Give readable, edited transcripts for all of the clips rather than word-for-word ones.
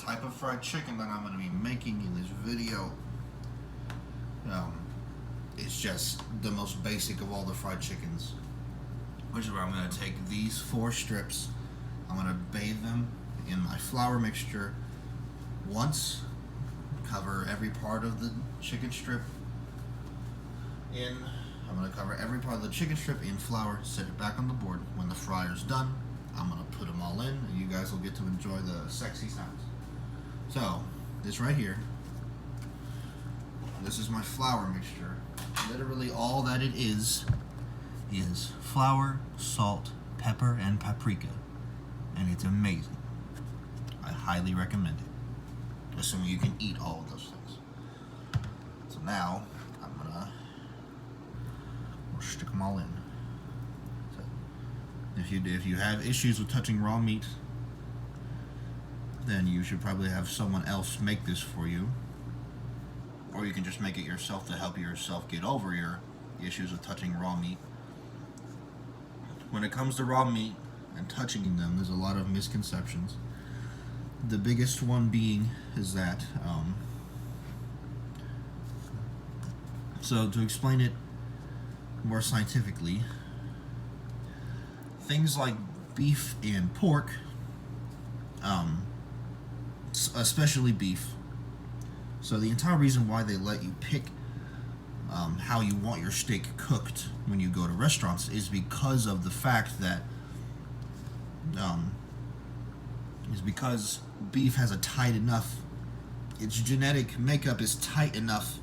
type of fried chicken that I'm going to be making in this video. It's just the most basic of all the fried chickens, which is where I'm going to take these 4 strips. I'm going to bathe them in my flour mixture once, cover every part of the chicken strip in. I'm going to cover every part of the chicken strip in flour, set it back on the board. When the fryer's done, I'm going to put them all in, and you guys will get to enjoy the sexy sounds. So, this right here, this is my flour mixture. Literally all that it is flour, salt, pepper, and paprika. And it's amazing. I highly recommend it, assuming you can eat all of those things. So now, I'm going to stick them all in. So, if you have issues with touching raw meat, then you should probably have someone else make this for you. Or you can just make it yourself to help yourself get over your issues with touching raw meat. When it comes to raw meat and touching them, there's a lot of misconceptions. The biggest one being is that, so to explain it more scientifically, things like beef and pork, especially beef. So the entire reason why they let you pick how you want your steak cooked when you go to restaurants is because of the fact that because beef has a tight enough, its genetic makeup is tight enough,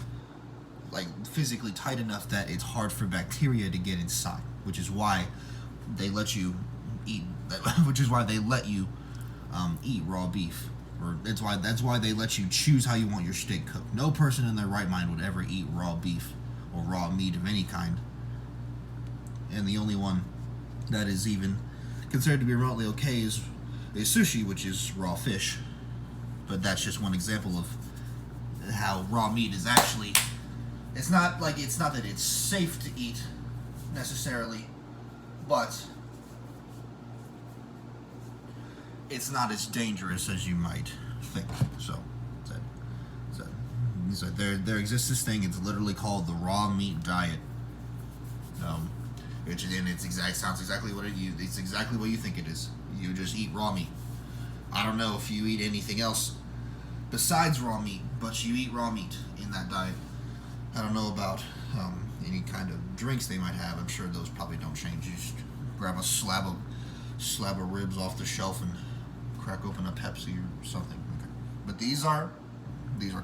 like physically tight enough, that it's hard for bacteria to get inside, which is why they let you eat eat raw beef. Or that's why they let you choose how you want your steak cooked. No person in their right mind would ever eat raw beef or raw meat of any kind. And the only one that is even considered to be remotely okay is sushi, which is raw fish. But that's just one example of how raw meat is actually, it's not that it's safe to eat necessarily, but it's not as dangerous as you might think. So there exists this thing. It's literally called the raw meat diet. Sounds exactly what it's exactly what you think it is. You just eat raw meat. I don't know if you eat anything else besides raw meat, but you eat raw meat in that diet. I don't know about any kind of drinks they might have. I'm sure those probably don't change. You just grab a slab of ribs off the shelf and crack open a Pepsi or something. Okay. But these are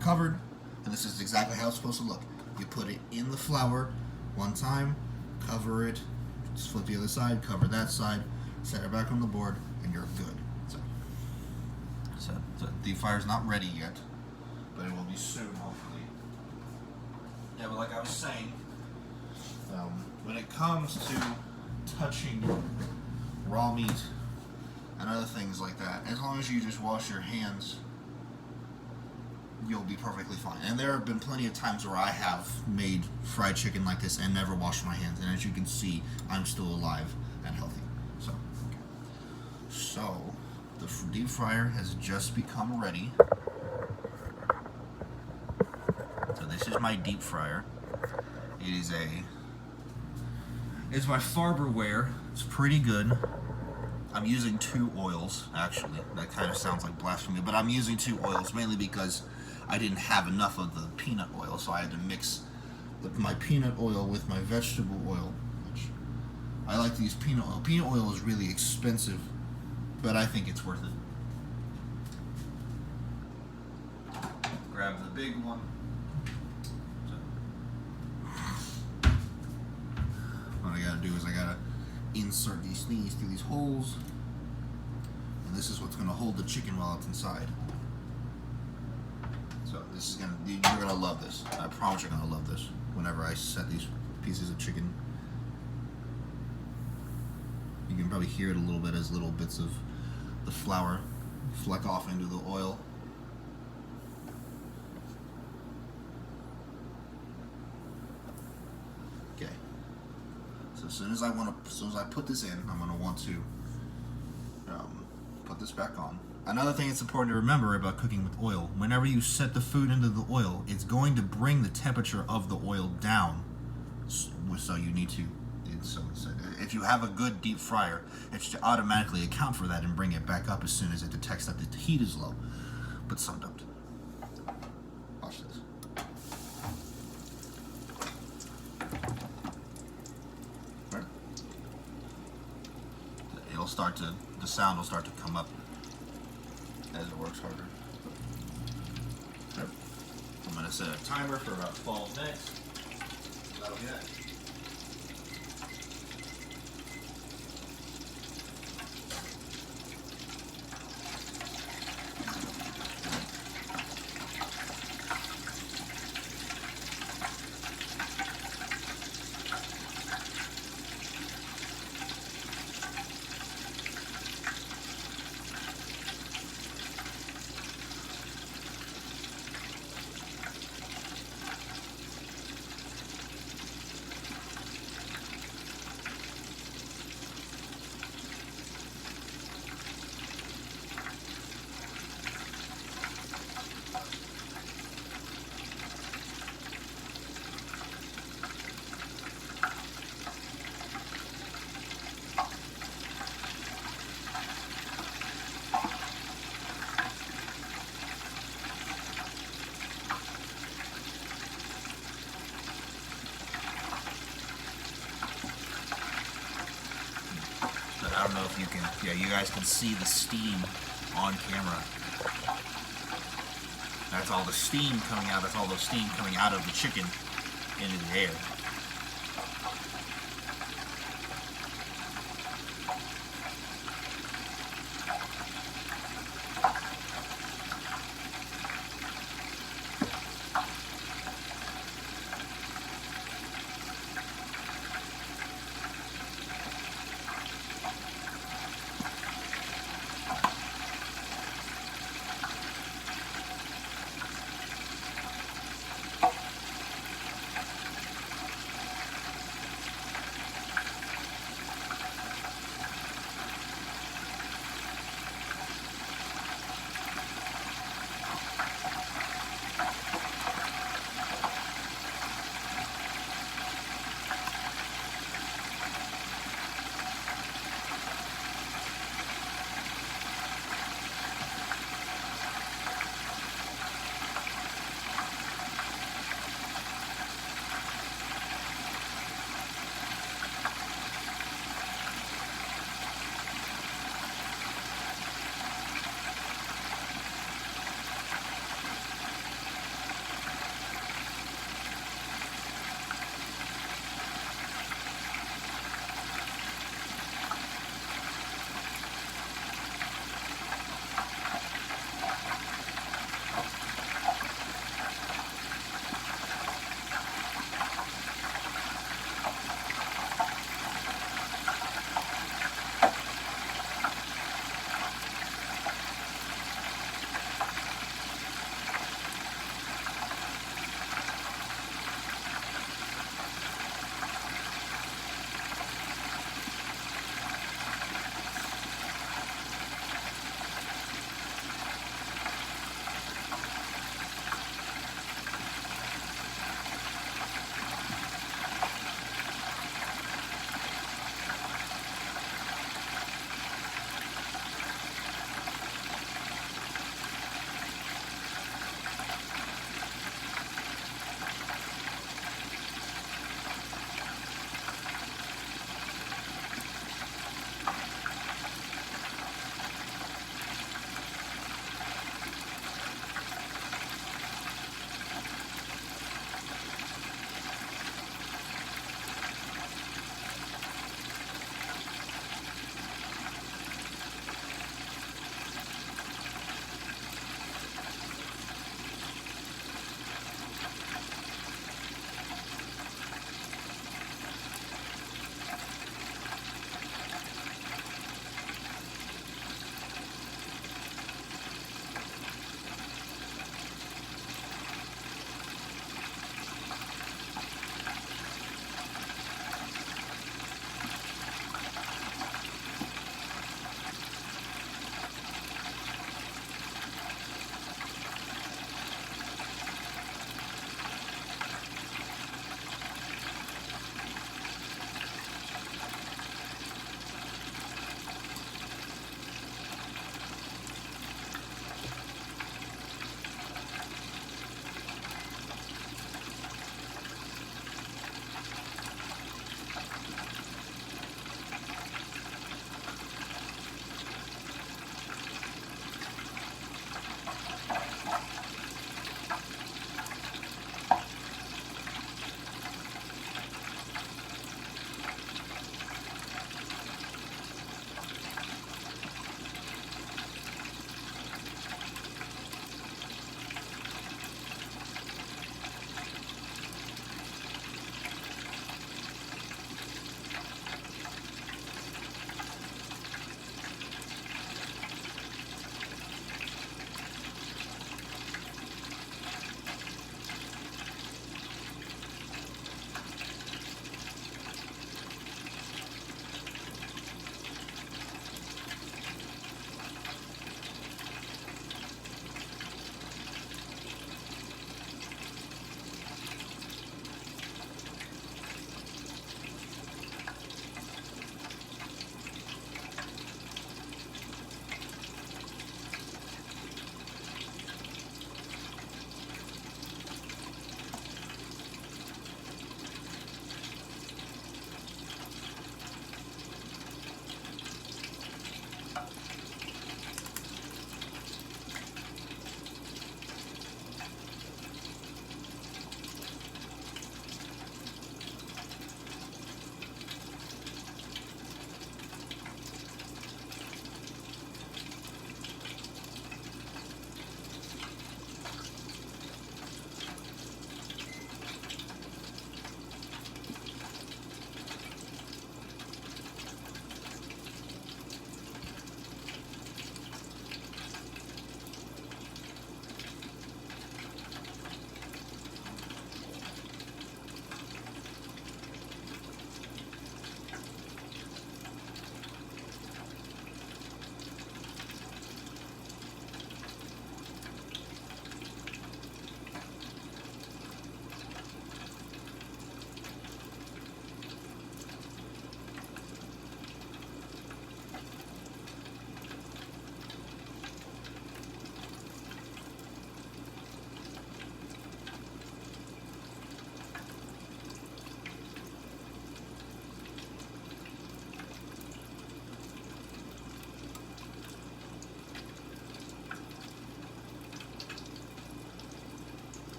covered, and this is exactly how it's supposed to look. You put it in the flour one time, cover it, just flip the other side, cover that side, set it back on the board, and you're good. So the fire's not ready yet, but it will be soon, hopefully. Yeah, but like I was saying, when it comes to touching raw meat and other things like that, as long as you just wash your hands, you'll be perfectly fine. And there have been plenty of times where I have made fried chicken like this and never washed my hands, and as you can see, I'm still alive and healthy. So the deep fryer has just become ready. So this is my deep fryer. It's my Farberware. It's pretty good. I'm using 2 oils, actually. That kind of sounds like blasphemy, but I'm using 2 oils mainly because I didn't have enough of the peanut oil, so I had to mix my peanut oil with my vegetable oil, which I like to use peanut oil. Peanut oil is really expensive, but I think it's worth it. Grab the big one. What I gotta do is I gotta insert these things through these holes, and this is what's gonna hold the chicken while it's inside. So you're gonna love this. I promise you're gonna love this whenever I set these pieces of chicken. You can probably hear it a little bit as little bits of the flour fleck off into the oil. Okay. So as soon as I put this in, I'm gonna want to put this back on. Another thing that's important to remember about cooking with oil, whenever you set the food into the oil, it's going to bring the temperature of the oil down. So you need to, if you have a good deep fryer, it should automatically account for that and bring it back up as soon as it detects that the heat is low. But some don't. Watch this. Right. The sound will start to come up as it works harder. Yep. I'm going to set a timer for about 12 minutes. That'll be that. I don't know if you can, yeah, you guys can see the steam on camera. That's all the steam coming out, that's all the steam coming out of the chicken into the air.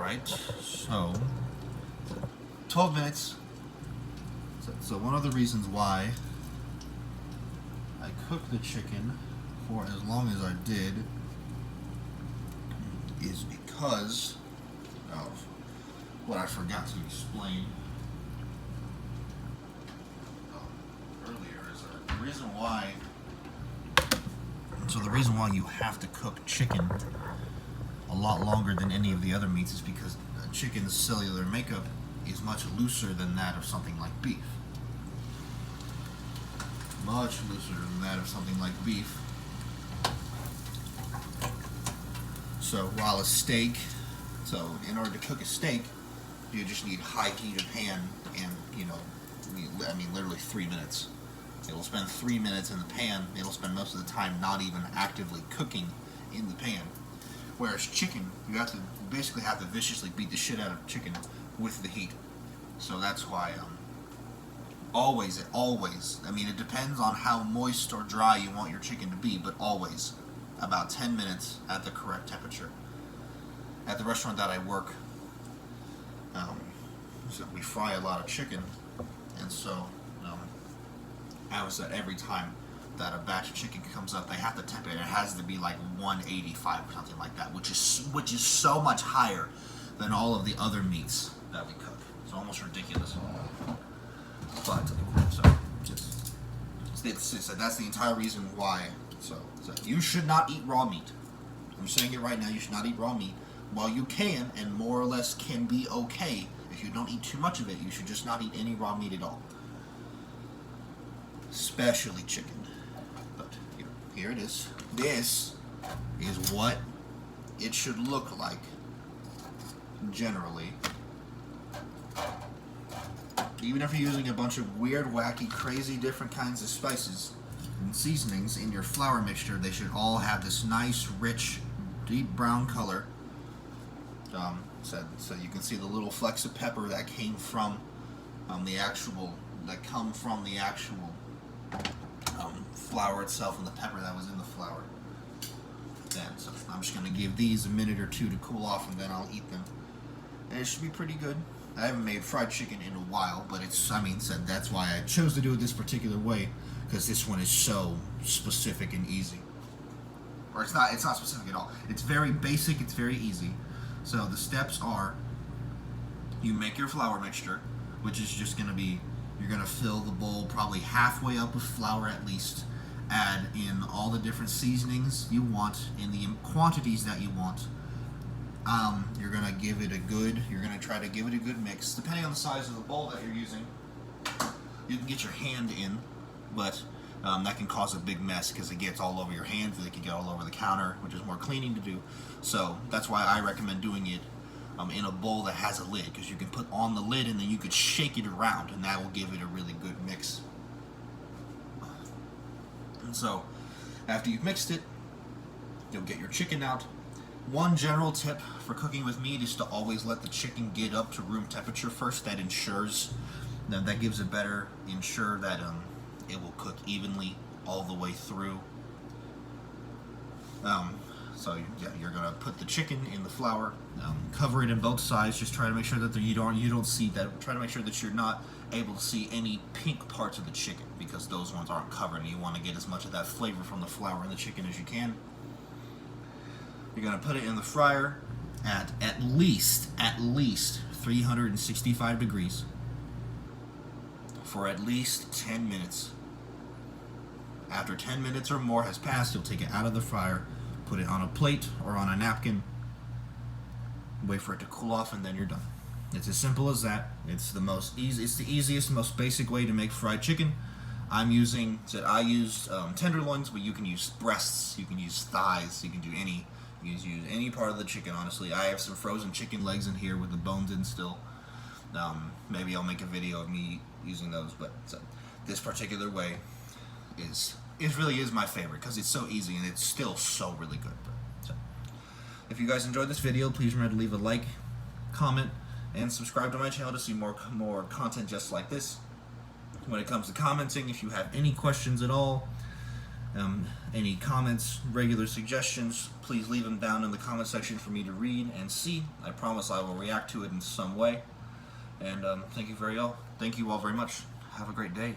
Alright, so 12 minutes. So one of the reasons why I cooked the chicken for as long as I did is because of what I forgot to explain earlier. Is that the reason why? So the reason why you have to cook chicken a lot longer than any of the other meats is because chicken's cellular makeup is much looser than that of something like beef. Much looser than that of something like beef. So while a steak, so in order to cook a steak, you just need high heated pan and, I mean literally 3 minutes. It'll spend 3 minutes in the pan. It'll spend most of the time not even actively cooking in the pan. Whereas chicken, you basically have to viciously beat the shit out of chicken with the heat. So that's why always, I mean it depends on how moist or dry you want your chicken to be, but always about 10 minutes at the correct temperature. At the restaurant that I work, so we fry a lot of chicken, and so I was at every time that a batch of chicken comes up, they have to temp it. It has to be like 185 or something like that, which is so much higher than all of the other meats that we cook. It's almost ridiculous. But that's the entire reason why. So you should not eat raw meat. I'm saying it right now. You should not eat raw meat. While you can, and more or less can be okay, if you don't eat too much of it, you should just not eat any raw meat at all. Especially chicken. But here it is. This is what it should look like generally. Even if you're using a bunch of weird, wacky, crazy different kinds of spices and seasonings in your flour mixture, they should all have this nice, rich, deep brown color. So you can see the little flecks of pepper that came from the actual flour itself, and the pepper that was in the flour. Then, so I'm just gonna give these a minute or two to cool off, and then I'll eat them. And it should be pretty good. I haven't made fried chicken in a while, but that's why I chose to do it this particular way, because this one is so specific and easy. Or it's not specific at all. It's very basic, it's very easy. So the steps are, you make your flour mixture, which is just going to be, you're going to fill the bowl probably halfway up with flour at least. Add in all the different seasonings you want in the quantities that you want. You're going to try to give it a good mix. Depending on the size of the bowl that you're using, you can get your hand in, but that can cause a big mess because it gets all over your hands, and it can get all over the counter, which is more cleaning to do. So that's why I recommend doing it in a bowl that has a lid, because you can put on the lid and then you could shake it around, and that will give it a really good mix. And so after you've mixed it, you'll get your chicken out. One general tip for cooking with meat is to always let the chicken get up to room temperature first. That ensures that gives it better, ensure that it will cook evenly all the way through. So you're gonna put the chicken in the flour, cover it in both sides. Just try to make sure that you don't see that. Try to make sure that you're not able to see any pink parts of the chicken, because those ones aren't covered, and you want to get as much of that flavor from the flour in the chicken as you can. You're gonna put it in the fryer at least 365 degrees for at least 10 minutes. After 10 minutes or more has passed, you'll take it out of the fryer, put it on a plate or on a napkin, wait for it to cool off, and then you're done. It's as simple as that. It's the easiest, most basic way to make fried chicken. I used tenderloins, but you can use breasts, you can use thighs, you can use any part of the chicken, honestly. I have some frozen chicken legs in here with the bones in still. Maybe I'll make a video of me using those, but this particular way really is my favorite, because it's so easy and it's still so really good. So, if you guys enjoyed this video, please remember to leave a like, comment, and subscribe to my channel to see more content just like this. When it comes to commenting, if you have any questions at all, Any comments, regular suggestions, please leave them down in the comment section for me to read and see. I promise I will react to it in some way. And thank you all very much. Have a great day.